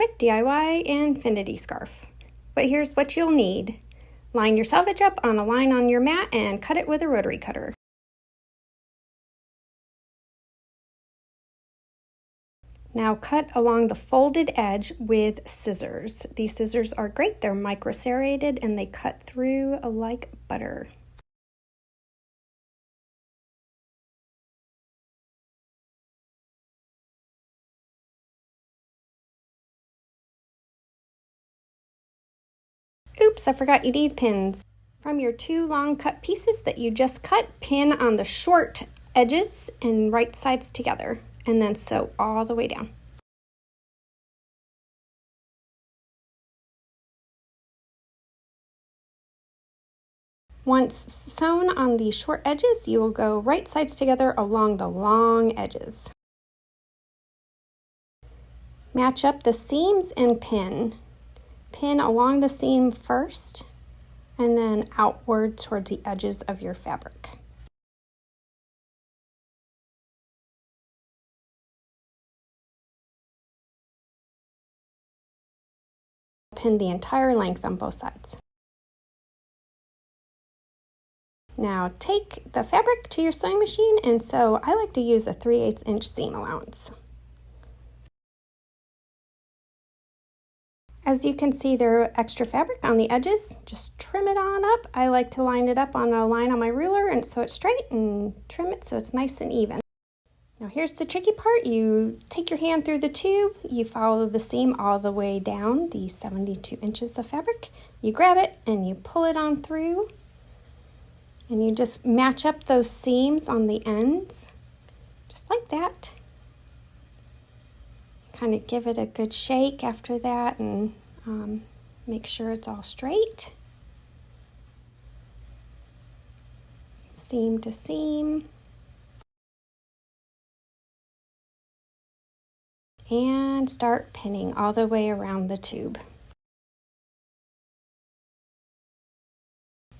Quick DIY infinity scarf. But here's what you'll need. Line your selvage up on a line on your mat and cut it with a rotary cutter. Now cut along the folded edge with scissors. These scissors are great. They're micro-serrated and they cut through like butter. Oops, I forgot you need pins. From your 2 long cut pieces that you just cut, pin on the short edges and right sides together, and then sew all the way down. Once sewn on the short edges, you will go right sides together along the long edges. Match up the seams and pin. Pin along the seam first, and then outward towards the edges of your fabric. Pin the entire length on both sides. Now take the fabric to your sewing machine and sew. I like to use a 3/8 inch seam allowance. As you can see, there are extra fabric on the edges. Just trim it on up. I like to line it up on a line on my ruler and sew it straight and trim it so it's nice and even. Now here's the tricky part. You take your hand through the tube, you follow the seam all the way down, the 72 inches of fabric. You grab it and you pull it on through, and you just match up those seams on the ends, just like that. Kind of give it a good shake after that and make sure it's all straight. Seam to seam. And start pinning all the way around the tube.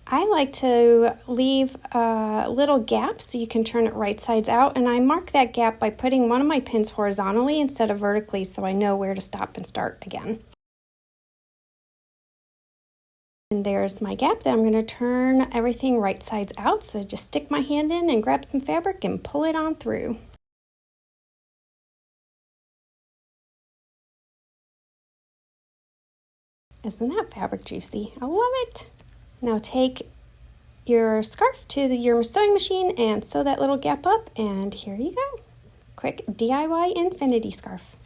I like to leave a little gap so you can turn it right sides out, and I mark that gap by putting one of my pins horizontally instead of vertically so I know where to stop and start again. And there's my gap that I'm going to turn everything right sides out, so just stick my hand in and grab some fabric and pull it on through. Isn't that fabric juicy? I love it! Now take your scarf to your sewing machine and sew that little gap up, and here you go. Quick DIY infinity scarf.